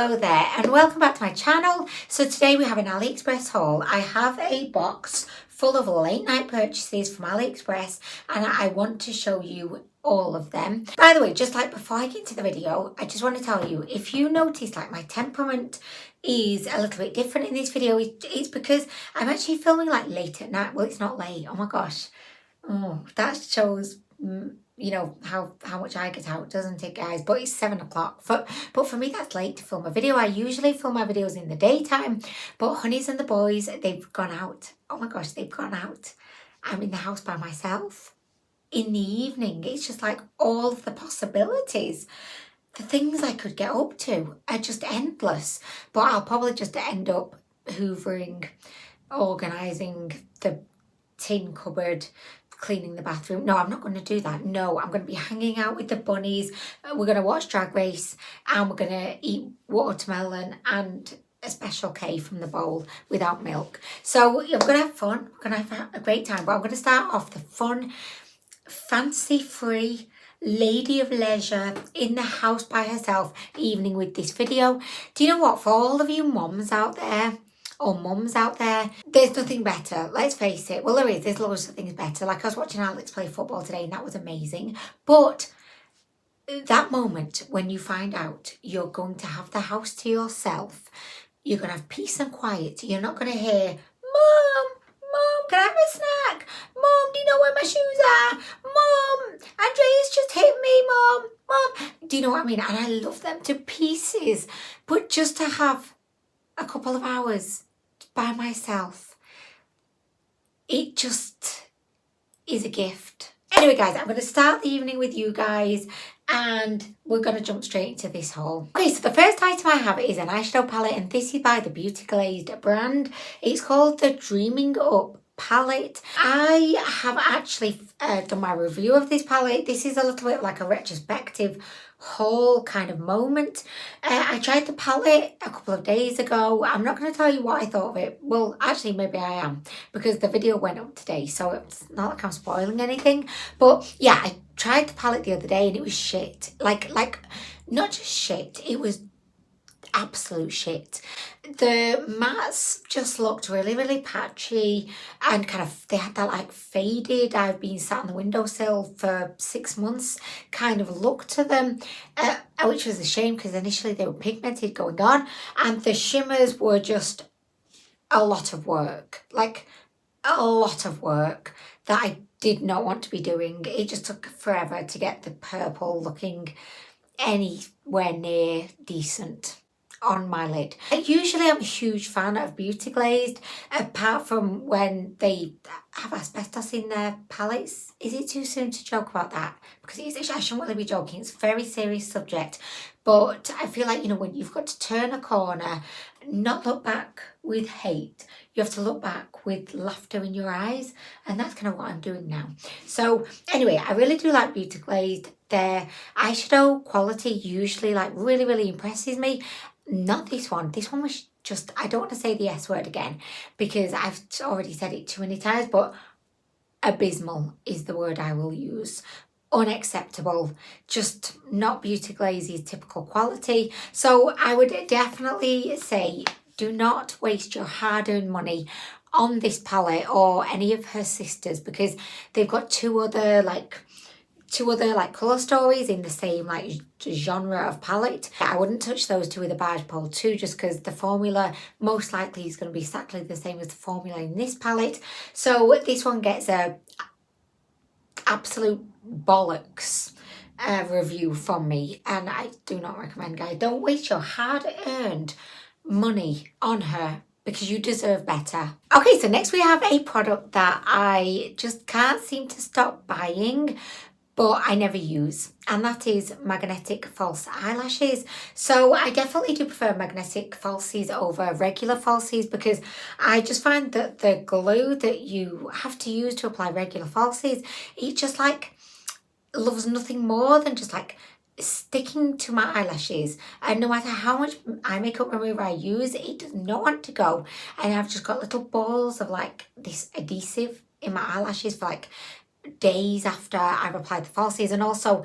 Hello there and welcome back to my channel. So today we have an Aliexpress haul. I have a box full of late night purchases from Aliexpress and I want to show you all of them. By the way, just like before I get into the video, I just want to tell you, if you notice like my temperament is a little bit different in this video, it's because I'm actually filming like late at night. Well, it's not late. Oh my gosh. Oh, that shows you know how much I get out, doesn't it, guys? But it's 7 o'clock. But for me, that's late to film a video. I usually film my videos in the daytime, but Honeys and the boys, they've gone out. Oh my gosh, they've gone out. I'm in the house by myself in the evening. It's just like all of the possibilities. The things I could get up to are just endless. But I'll probably just end up hoovering, organising the tin cupboard, cleaning the bathroom. No, I'm not going to do that. No, I'm going to be hanging out with the bunnies. We're going to watch Drag Race and we're going to eat watermelon and a special K from the bowl without milk. So we're going to have fun. We're going to have a great time. But I'm going to start off the fun, fancy-free, lady of leisure in the house by herself evening with this video. Do you know what? For all of you moms out there, or mums out there, there's nothing better. Let's face it. Well, there's loads of things better. Like I was watching Alex play football today and that was amazing. But that moment when you find out you're going to have the house to yourself, you're going to have peace and quiet. You're not going to hear, Mom, can I have a snack? Mom, do you know where my shoes are? Mom, Andrea's just hit me, Mom. Do you know what I mean? And I love them to pieces. But just to have a couple of hours by myself, it just is a gift. Anyway, guys, I'm going to start the evening with you guys and we're going to jump straight into this haul. Okay, so the first item I have is an eyeshadow palette and this is by the Beauty Glazed brand. It's called the Dreaming Up palette. I have actually done my review of this palette. This is a little bit like a retrospective haul kind of moment. I tried the palette a couple of days ago. I'm not going to tell you what I thought of it. Well, actually maybe I am, because the video went up today, so it's not like I'm spoiling anything. But yeah, I tried the palette the other day and it was shit. Like not just shit, it was absolute shit. The mattes just looked really patchy and kind of, they had that like faded, I've been sat on the windowsill for 6 months kind of look to them, which was a shame because initially they were pigmented going on, and the shimmers were just a lot of work, like a lot of work that I did not want to be doing. It just took forever to get the purple looking anywhere near decent on my lid. Usually I'm a huge fan of Beauty Glazed, apart from when they have asbestos in their palettes. Is it too soon to joke about that? Because I shouldn't really be joking, it's a very serious subject. But I feel like, you know, when you've got to turn a corner, not look back with hate, you have to look back with laughter in your eyes, and that's kind of what I'm doing now. So anyway, I really do like Beauty Glazed. Their eyeshadow quality usually like really impresses me. Not this one. This one was just, I don't want to say the S word again because I've already said it too many times, but abysmal is the word I will use. Unacceptable, just not Beauty Glazed's typical quality. So I would definitely say do not waste your hard-earned money on this palette or any of her sisters, because they've got two other colour stories in the same like genre of palette. I wouldn't touch those two with a barge pole too, just because the formula most likely is going to be exactly the same as the formula in this palette. So this one gets a absolute bollocks review from me, and I do not recommend, guys. Don't waste your hard-earned money on her because you deserve better. Okay, so next we have a product that I just can't seem to stop buying, but I never use, and that is magnetic false eyelashes. So I definitely do prefer magnetic falsies over regular falsies because I just find that the glue that you have to use to apply regular falsies, it just like loves nothing more than just like sticking to my eyelashes, and no matter how much eye makeup remover I use, it does not want to go, and I've just got little balls of like this adhesive in my eyelashes for like days after I've applied the falsies. And also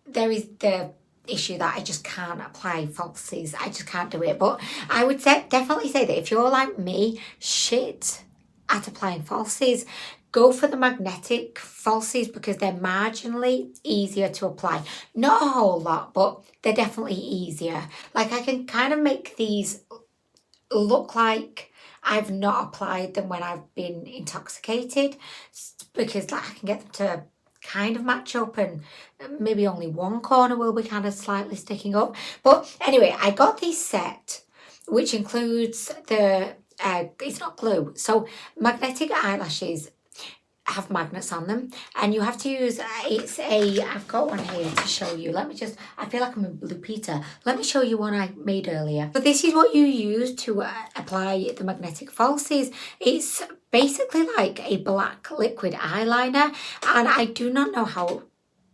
there is the issue that I just can't apply falsies. I just can't do it. But I would definitely say that if you're like me, shit at applying falsies, go for the magnetic falsies because they're marginally easier to apply. Not a whole lot, but they're definitely easier. Like I can kind of make these look like I've not applied them when I've been intoxicated, because like I can get them to kind of match up, and maybe only one corner will be kind of slightly sticking up. But anyway, I got this set which includes the it's not glue, so magnetic eyelashes have magnets on them, and you have to use I've got one here to show you. Let me just, I feel like I'm in Lupita. Let me show you one I made earlier. But this is what you use to apply the magnetic falsies. It's basically like a black liquid eyeliner, and I do not know how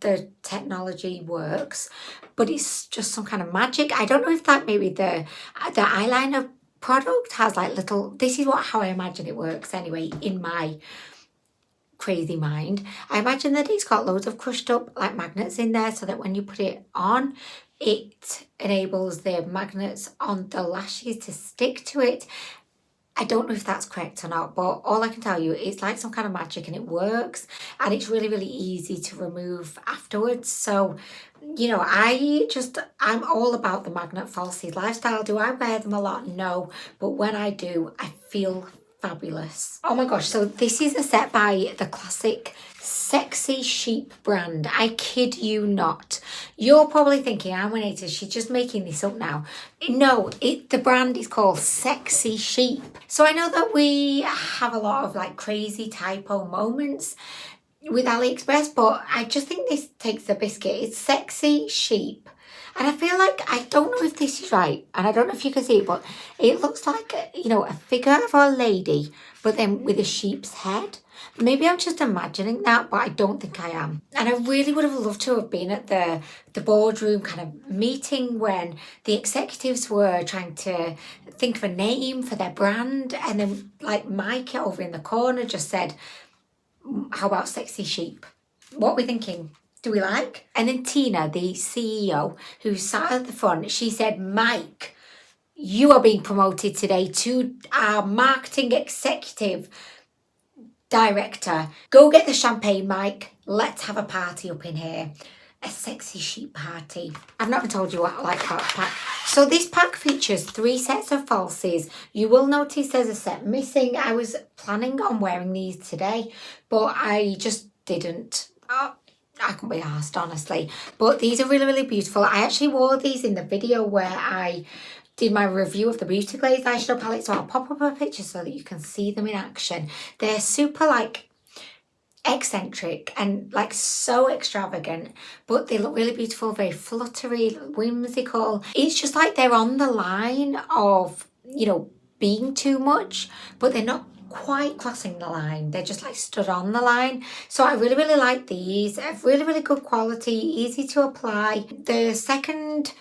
the technology works, but it's just some kind of magic. I don't know if that maybe the eyeliner product has like little, this is how I imagine it works anyway in my crazy mind. I imagine that it's got loads of crushed up like magnets in there, so that when you put it on, it enables the magnets on the lashes to stick to it. I don't know if that's correct or not, but all I can tell you, it's like some kind of magic and it works, and it's really, really easy to remove afterwards. So, you know, I'm all about the magnet falsies lifestyle. Do I wear them a lot? No, but when I do, I feel fabulous. Oh my gosh, so this is a set by the classic Sexy Sheep brand. I kid you not. You're probably thinking, Anwen, she's just making this up now. No, the brand is called Sexy Sheep. So I know that we have a lot of like crazy typo moments with Aliexpress, but I just think this takes the biscuit. It's Sexy Sheep. And I feel like, I don't know if this is right, and I don't know if you can see it, but it looks like, you know, a figure of a lady, but then with a sheep's head. Maybe I'm just imagining that, but I don't think I am. And I really would have loved to have been at the boardroom kind of meeting when the executives were trying to think of a name for their brand, and then like Mike over in the corner just said, how about Sexy Sheep? What are we thinking? Do we like? And then Tina, the CEO, who sat at the front, she said, Mike, you are being promoted today to our marketing executive director. Go get the champagne, Mike. Let's have a party up in here. A Sexy Sheep party. I've not told you what I like about the pack. So this pack features 3 sets of falsies. You will notice there's a set missing. I was planning on wearing these today, but I just didn't. I couldn't be arsed, honestly. But these are really, really beautiful. I actually wore these in the video where I did my review of the Beauty Glaze eyeshadow palette, so I'll pop up a picture so that you can see them in action. They're super like eccentric and like so extravagant, but they look really beautiful, very fluttery, whimsical. It's just like they're on the line of, you know, being too much, but they're not quite crossing the line. They're just like stood on the line. So I really, really like these. Really, really good quality, easy to apply. The second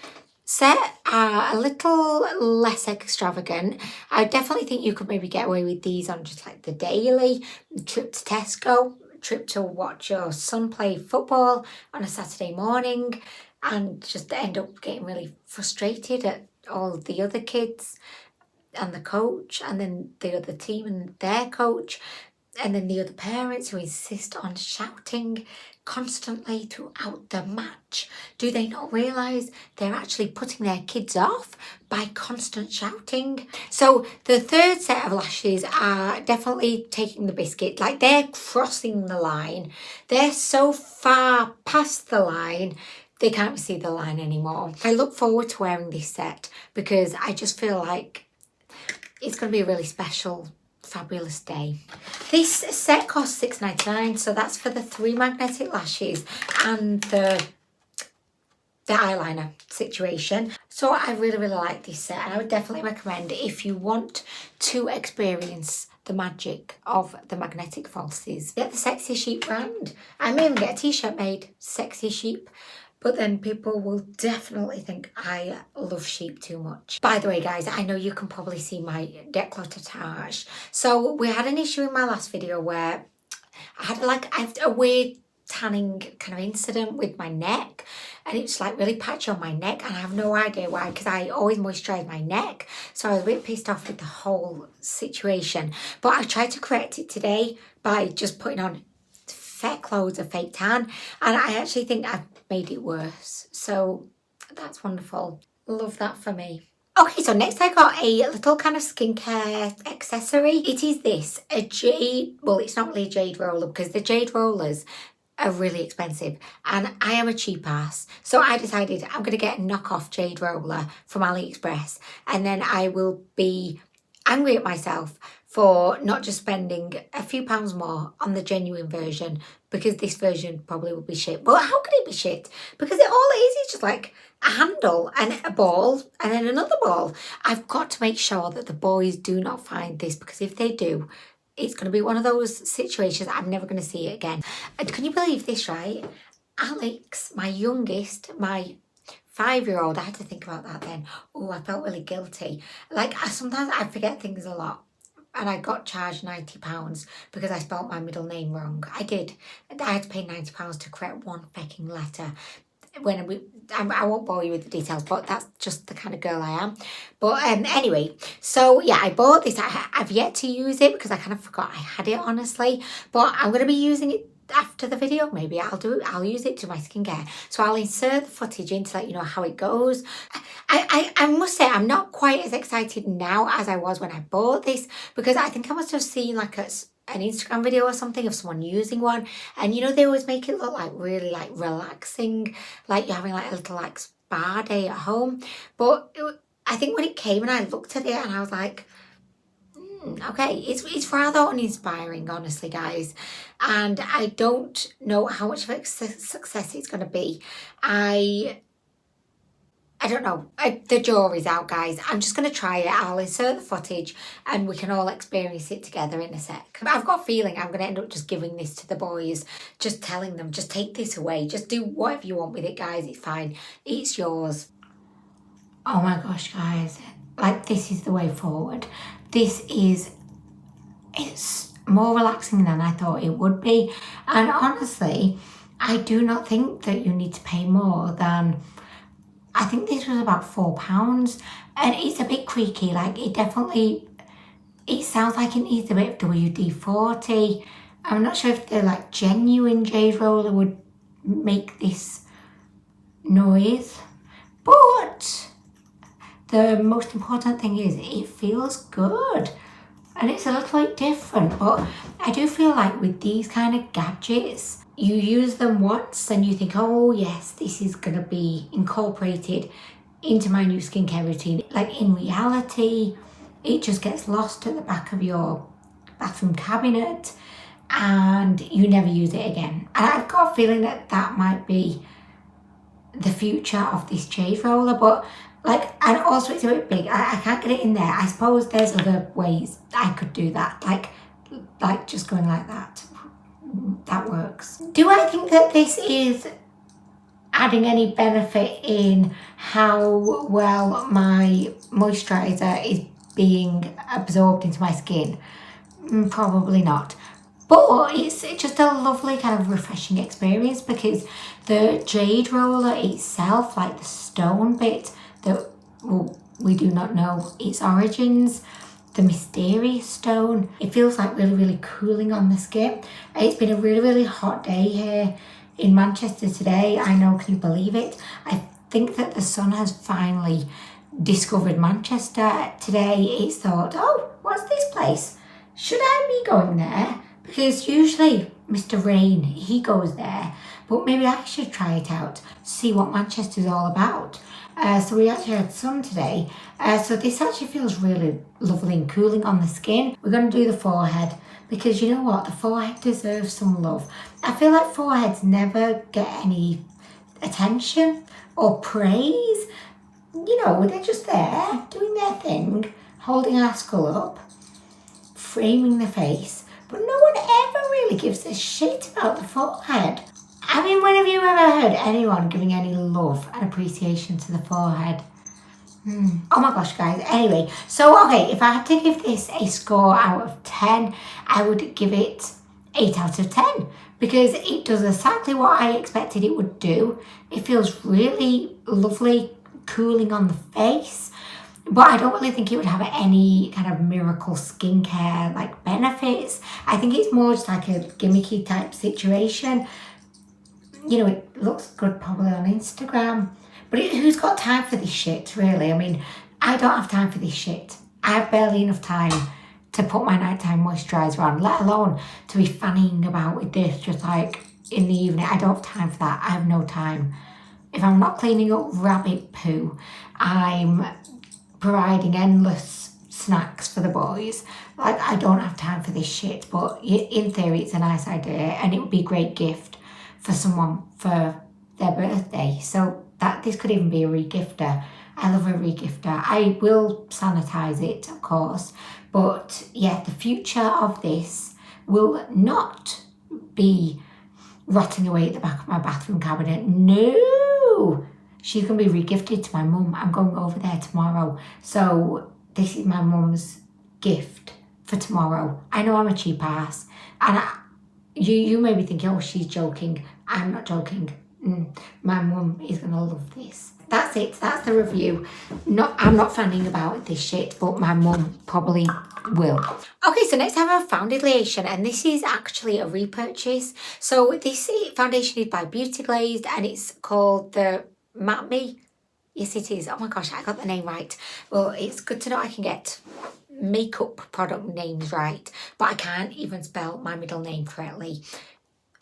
set are a little less extravagant. I definitely think you could maybe get away with these on just like the daily trip to Tesco, trip to watch your son play football on a Saturday morning, and just end up getting really frustrated at all the other kids and the coach, and then the other team and their coach, and then the other parents who insist on shouting constantly throughout the match. Do they not realise they're actually putting their kids off by constant shouting? So the third set of lashes are definitely taking the biscuit. Like, they're crossing the line. They're so far past the line, they can't see the line anymore. I look forward to wearing this set because I just feel like it's going to be a really special, fabulous day. This set costs $6.99, so that's for the 3 magnetic lashes and the eyeliner situation. So I really, really like this set, and I would definitely recommend it if you want to experience the magic of the magnetic falsies. Get the Sexy Sheep brand. I may even get a t-shirt made, Sexy Sheep. But then people will definitely think I love sheep too much. By the way, guys, I know you can probably see my décolletage. So we had an issue in my last video where I had a weird tanning kind of incident with my neck, and it's like really patchy on my neck, and I have no idea why, because I always moisturize my neck. So I was a bit pissed off with the whole situation, but I tried to correct it today by just putting on feck loads of fake tan, and I actually think I've made it worse. So that's wonderful. Love that for me. Okay, so next I got a little kind of skincare accessory. It is this, a jade, well, it's not really a jade roller because the jade rollers are really expensive and I am a cheap ass. So I decided I'm going to get a knockoff jade roller from Aliexpress, and then I will be angry at myself for not just spending a few pounds more on the genuine version, because this version probably will be shit. But how can it be shit? Because all it is just like a handle and a ball and then another ball. I've got to make sure that the boys do not find this, because if they do, it's going to be one of those situations I'm never going to see it again. And can you believe this, right? Alex, my youngest, my 5-year-old, I had to think about that then. Oh, I felt really guilty. Like, sometimes I forget things a lot. And I got charged £90 because I spelt my middle name wrong. I did. I had to pay £90 to correct one fecking letter. I won't bore you with the details, but that's just the kind of girl I am. But anyway, so yeah, I bought this. I've yet to use it because I kind of forgot I had it, honestly. But I'm going to be using it after the video. Maybe I'll use it to my skincare. So I'll insert the footage in to let you know how it goes. I must say I'm not quite as excited now as I was when I bought this, because I think I must have seen like an Instagram video or something of someone using one, and you know, they always make it look like really like relaxing, like you're having like a little like spa day at home. But I think when it came and I looked at it and I was like, okay, it's rather uninspiring, honestly, guys. And I don't know how much of a success it's going to be. I don't know. The jury's out, guys. I'm just going to try it. I'll insert the footage and we can all experience it together in a sec. I've got a feeling I'm going to end up just giving this to the boys, just telling them, just take this away. Just do whatever you want with it, guys. It's fine. It's yours. Oh my gosh, guys. Like, this is the way forward. It's more relaxing than I thought it would be. And honestly, I do not think that you need to pay more than, I think this was about £4. And it's a bit creaky. Like, it sounds like it needs a bit of WD-40. I'm not sure if the like genuine jade roller would make this noise, but the most important thing is it feels good. And it's a little bit different, but I do feel like with these kind of gadgets, you use them once and you think, oh yes, this is going to be incorporated into my new skincare routine. Like, in reality, it just gets lost at the back of your bathroom cabinet and you never use it again. And I've got a feeling that that might be the future of this jade roller, but like, and also it's a bit big. I can't get it in there. I suppose there's other ways I could do that, like just going like that. That works. Do I think that this is adding any benefit in how well my moisturiser is being absorbed into my skin? Probably not. But it's just a lovely kind of refreshing experience, because the jade roller itself, like the stone bit that we do not know its origins, the mysterious stone, it feels like really, really cooling on the skin. It's been a really, really hot day here in Manchester today. I know, can you believe it? I think that the sun has finally discovered Manchester today. It's thought, oh, what's this place? Should I be going there? Because usually Mr. Rain, he goes there, but maybe I should try it out, see what Manchester's all about. So we actually had sun today. So this actually feels really lovely and cooling on the skin. We're going to do the forehead, because you know what? The forehead deserves some love. I feel like foreheads never get any attention or praise. You know, they're just there, doing their thing, holding our skull up, framing the face. But no one ever really gives a shit about the forehead. I mean, when have you ever heard anyone giving any love and appreciation to the forehead? Oh my gosh, guys. Anyway, so okay, if I had to give this a score out of 10, I would give it 8 out of 10. because it does exactly what I expected it would do. It feels really lovely, cooling on the face, but I don't really think it would have any kind of miracle skincare like benefits. I think it's more just like a gimmicky type situation. You know, it looks good probably on Instagram, but who's got time for this shit, really? I mean, I don't have time for this shit. I have barely enough time to put my nighttime moisturiser on, let alone to be fanning about with this just like in the evening. I don't have time for that. I have no time. If I'm not cleaning up rabbit poo, I'm providing endless snacks for the boys. Like, I don't have time for this shit, but in theory it's a nice idea and it would be a great gift for someone for their birthday. So that this could even be a regifter. I love a regifter. I will sanitize it, of course, but yeah, the future of this will not be rotting away at the back of my bathroom cabinet. No, she's going to be regifted to my mum. I'm going over there tomorrow. So this is my mum's gift for tomorrow. I know I'm a cheap ass. And you may be thinking, oh, she's joking. I'm not joking. My mum is going to love this. That's it. That's the review. I'm not fanning about this shit, but my mum probably will. Okay, so next I have a foundation, and this is actually a repurchase. So this foundation is by Beauty Glazed, and it's called the Matte Me. Yes, it is. Oh my gosh, I got the name right. Well, it's good to know I can get makeup product names right, but I can't even spell my middle name correctly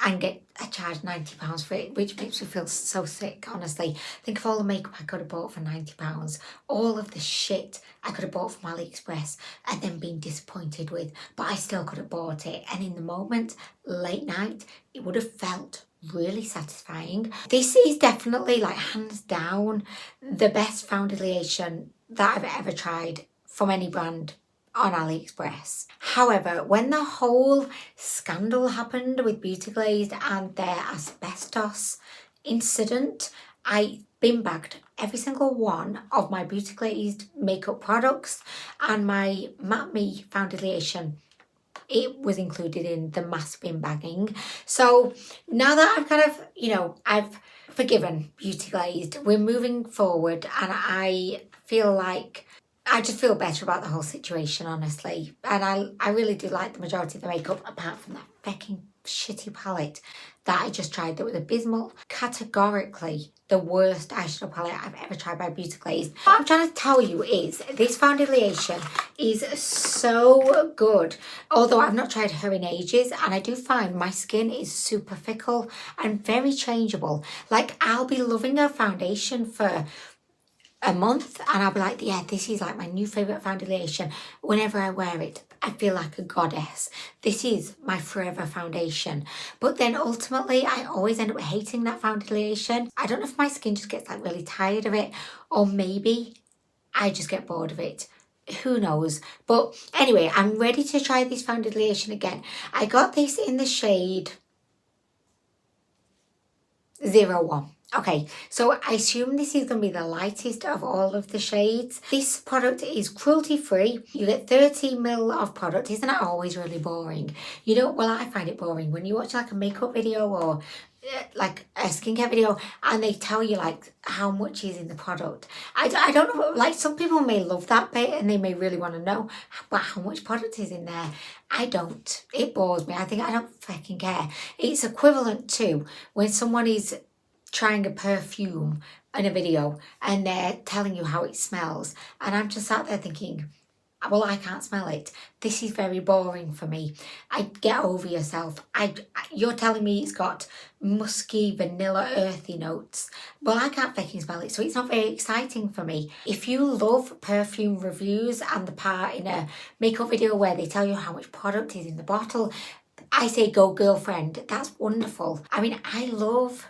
and get charged £90 for it, which makes me feel so sick, honestly. Think of all the makeup I could have bought for £90, all of the shit I could have bought from Aliexpress and then been disappointed with, but I still could have bought it. And in the moment, late night, it would have felt really satisfying. This is definitely, like, hands down the best foundation that I've ever tried from any brand on Aliexpress. However, when the whole scandal happened with Beauty Glazed and their asbestos incident, I bin bagged every single one of my Beauty Glazed makeup products, and my Matte Me foundation, it was included in the mass bin bagging. So now that I've kind of, I've forgiven Beauty Glazed, we're moving forward, and I feel like I just feel better about the whole situation, honestly. And I really do like the majority of the makeup, apart from that fucking shitty palette that I just tried that was abysmal. Categorically the worst eyeshadow palette I've ever tried by Beauty Glazed. What I'm trying to tell you is this foundation is so good. Although I've not tried her in ages, and I do find my skin is super fickle and very changeable. Like, I'll be loving a foundation for a month and I'll be like, yeah, this is like my new favourite foundation. Whenever I wear it, I feel like a goddess. This is my forever foundation. But then ultimately, I always end up hating that foundation. I don't know if my skin just gets like really tired of it, or maybe I just get bored of it. Who knows? But anyway, I'm ready to try this foundation again. I got this in the shade 01. Okay, so I assume this is going to be the lightest of all of the shades. This product is cruelty free. You get 30 ml of product. Isn't that always really boring? Well, I find it boring when you watch like a makeup video or like a skincare video and they tell you like how much is in the product. I don't know, like some people may love that bit and they may really want to know about how much product is in there. I don't. It bores me. I don't fucking care. It's equivalent to when someone is trying a perfume in a video and they're telling you how it smells, and I'm just sat there thinking, well, I can't smell it. This is very boring for me. Get over yourself. You're telling me it's got musky, vanilla, earthy notes. Well, I can't fucking smell it, so it's not very exciting for me. If you love perfume reviews and the part in a makeup video where they tell you how much product is in the bottle, I say go girlfriend. That's wonderful. I mean, I love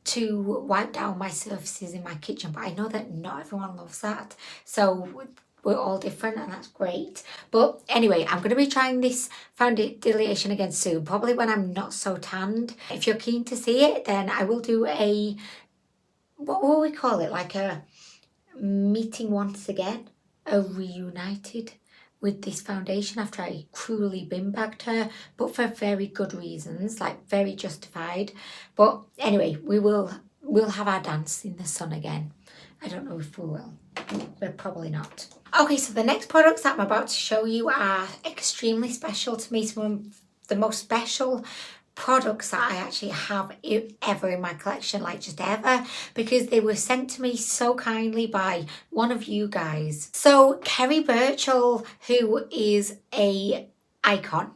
to wipe down my surfaces in my kitchen, but I know that not everyone loves that. So we're all different and that's great. But anyway, I'm going to be trying this foundation again soon, probably when I'm not so tanned. If you're keen to see it, then I will do a, what will we call it? Like a meeting once again, a reunited with this foundation after I cruelly bin bagged her, but for very good reasons, like very justified. But anyway, we'll have our dance in the sun again. I don't know if we will, but probably not. Okay, so the next products that I'm about to show you are extremely special to me. Some of the most special products that I actually have ever in my collection, like just ever, because they were sent to me so kindly by one of you guys. So Kerry Birchall, who is a icon,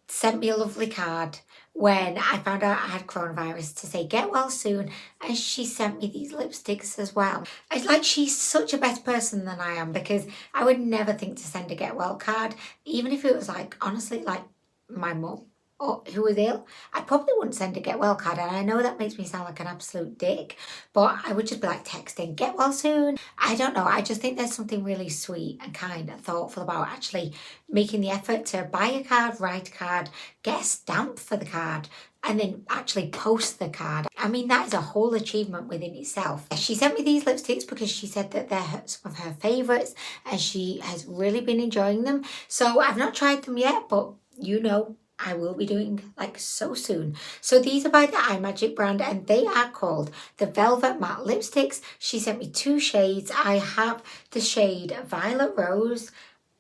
sent me a lovely card when I found out I had coronavirus to say get well soon, and she sent me these lipsticks as well. It's like she's such a better person than I am, because I would never think to send a get well card, even if it was like, honestly, like my mum or who was ill. I probably wouldn't send a get well card, and I know that makes me sound like an absolute dick, but I would just be like texting get well soon. I don't know, I just think there's something really sweet and kind and thoughtful about actually making the effort to buy a card, write a card, get a stamp for the card, and then actually post the card. I mean, that is a whole achievement within itself. She sent me these lipsticks because she said that they're some of her favourites and she has really been enjoying them. So I've not tried them yet, but you know, I will be doing like so soon. So these are by the iMagic brand, and they are called the Velvet Matte Lipsticks. She sent me 2 shades. I have the shade Violet Rose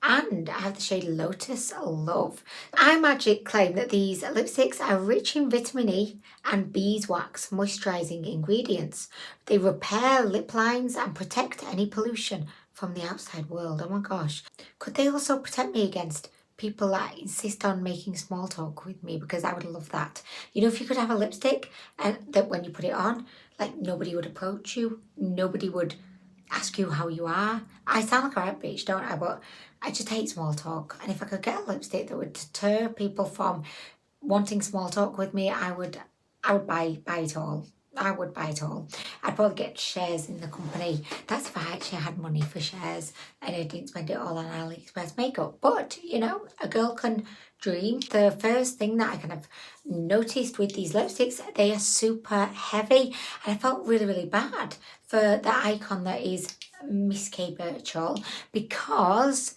and I have the shade Lotus Love. iMagic claim that these lipsticks are rich in vitamin E and beeswax moisturising ingredients. They repair lip lines and protect any pollution from the outside world. Oh my gosh. Could they also protect me against people that insist on making small talk with me? Because I would love that. You know, if you could have a lipstick and that when you put it on, like nobody would approach you, nobody would ask you how you are. I sound like a right bitch, don't I? But I just hate small talk. And if I could get a lipstick that would deter people from wanting small talk with me, I would buy it all. I would buy it all. I'd probably get shares in the company. That's if I actually had money for shares and I didn't spend it all on Aliexpress makeup. But, you know, a girl can dream. The first thing that I kind of noticed with these lipsticks, they are super heavy. And I felt really, really bad for the icon that is Miss K. Birchall, because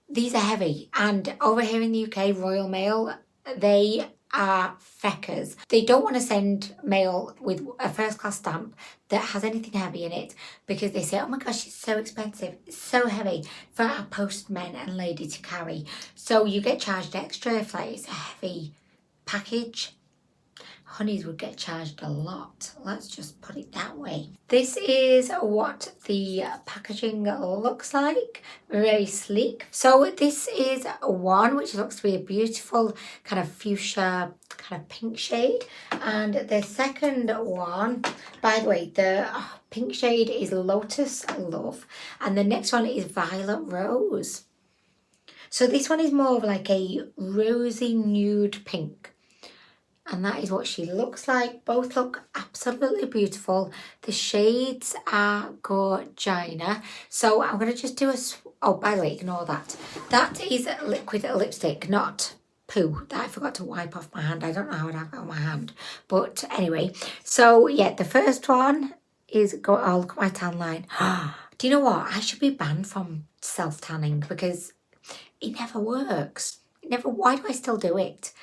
these are heavy. And over here in the UK, Royal Mail, they are feckers. They don't want to send mail with a first class stamp that has anything heavy in it, because they say, oh my gosh, it's so expensive, it's so heavy for our postmen and lady to carry. So you get charged extra if like it's a heavy package. Honeys would get charged a lot. Let's just put it that way. This is what the packaging looks like. Very sleek. So this is one which looks to be a beautiful kind of fuchsia kind of pink shade. And the second one, by the way, the pink shade is Lotus Love. And the next one is Violet Rose. So this one is more of like a rosy nude pink. And that is what she looks like. Both look absolutely beautiful. The shades are gorgina. So I'm going to just do a... Oh, by the way, ignore that. That is liquid lipstick, not poo that I forgot to wipe off my hand. I don't know how I'd have it on my hand. But anyway, so yeah, the first one is... Oh, look at my tan line. Do you know what? I should be banned from self-tanning because it never works. It never... Why do I still do it?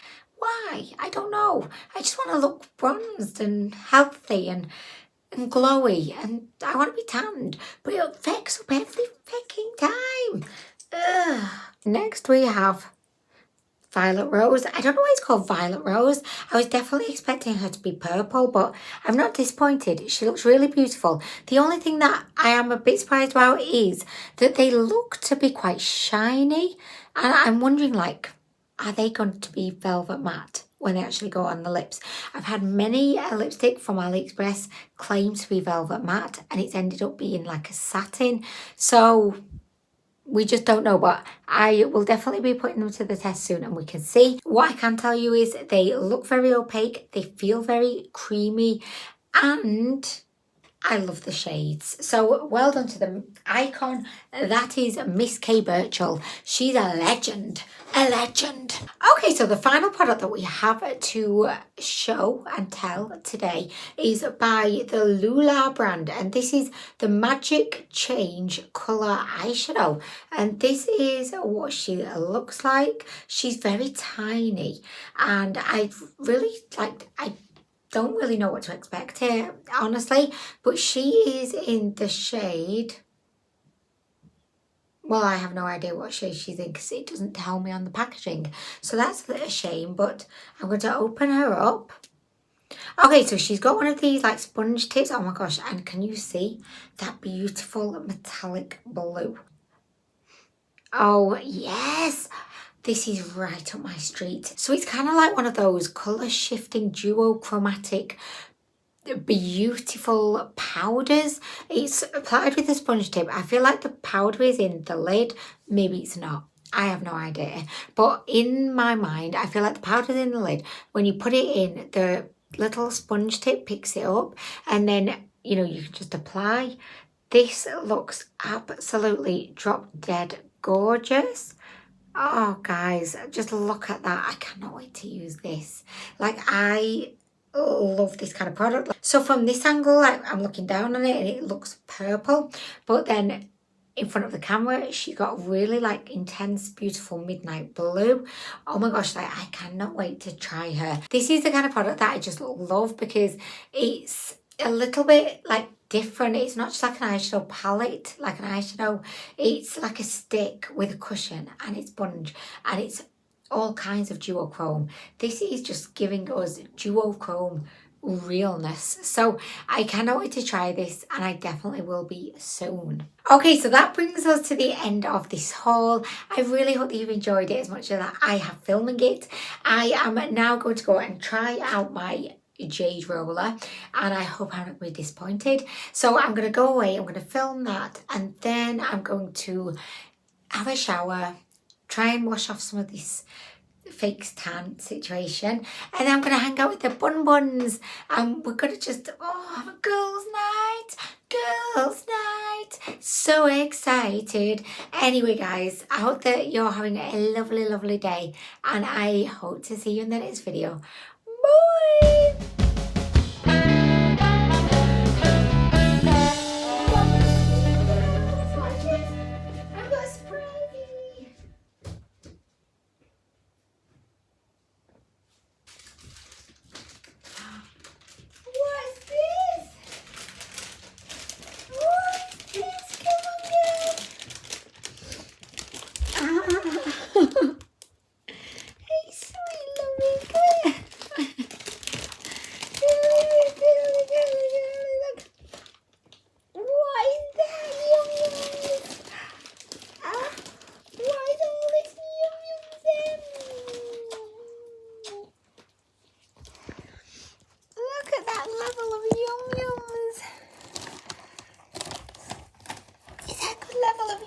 Why? I don't know. I just want to look bronzed and healthy and glowy, and I want to be tanned, but it affects up every freaking time. Ugh. Next we have Violet Rose. I don't know why it's called Violet Rose. I was definitely expecting her to be purple, but I'm not disappointed. She looks really beautiful. The only thing that I am a bit surprised about is that they look to be quite shiny, and I'm wondering, like, are they going to be velvet matte when they actually go on the lips? I've had many lipstick from Aliexpress claim to be velvet matte, and it's ended up being like a satin. So we just don't know, but I will definitely be putting them to the test soon and we can see. What I can tell you is they look very opaque, they feel very creamy, and I love the shades. So well done to the icon. That is Miss K. Birchall. She's a legend. A legend. Okay, so the final product that we have to show and tell today is by the Lula brand. And this is the Magic Change Colour Eyeshadow. And this is what she looks like. She's very tiny. And I really I don't really know what to expect here, honestly, but she is in the shade, well, I have no idea what shade she's in because it doesn't tell me on the packaging, so that's a shame, but I'm going to open her up. Okay, so she's got one of these like sponge tips, oh my gosh, and can you see that beautiful metallic blue? Oh yes, this is right up my street. So it's kind of like one of those colour shifting duochromatic beautiful powders. It's applied with a sponge tip. I feel like the powder is in the lid. Maybe it's not. I have no idea. But in my mind, I feel like the powder's in the lid. When you put it in, the little sponge tip picks it up and then, you know, you can just apply. This looks absolutely drop dead gorgeous. Oh, guys, just look at that. I cannot wait to use this. Like, I love this kind of product. So from this angle, I'm looking down on it and it looks purple. But then in front of the camera, she got really like intense, beautiful midnight blue. Oh my gosh, like I cannot wait to try her. This is the kind of product that I just love because it's a little bit like different. It's not just like an eyeshadow palette, like an eyeshadow. It's like a stick with a cushion and it's sponge and it's all kinds of duochrome. This is just giving us duochrome realness. So I cannot wait to try this and I definitely will be soon. Okay, so that brings us to the end of this haul. I really hope that you've enjoyed it as much as I have filming it. I am now going to go and try out my jade roller and I hope I'm not going to be disappointed. So I'm going to go away, I'm going to film that and then I'm going to have a shower, try and wash off some of this fake tan situation and then I'm going to hang out with the bun buns and we're going to just have a girls night, so excited. Anyway guys, I hope that you're having a lovely day and I hope to see you in the next video. Bye.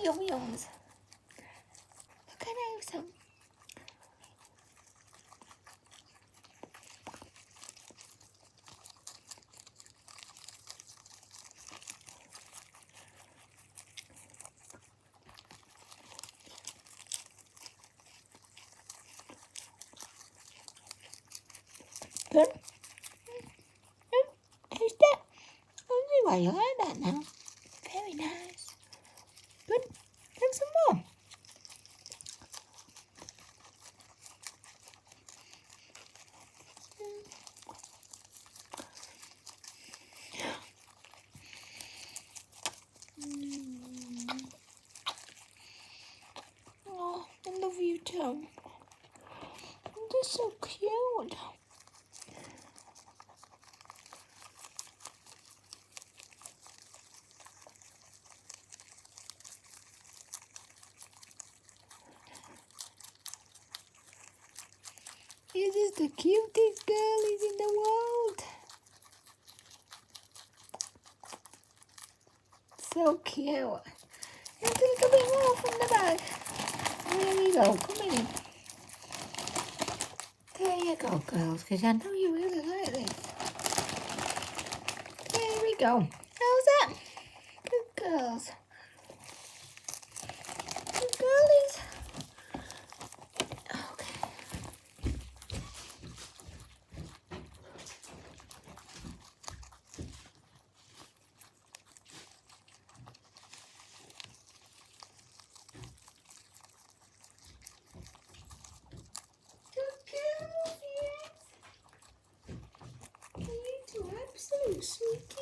Yum-yums. Look at those. Good. Who's that? I wonder why you like that now. Very nice. Good. Have some more. Oh, I love you too. They're so cute. You're just the cutest girlies in the world. So cute. And a little bit more from the back. There we go. Come in. There you go, girls, because I know you really like this. There we go. was it? Good girls. Good girlies. Okay. Good girls, yes. You two absolute sweetie.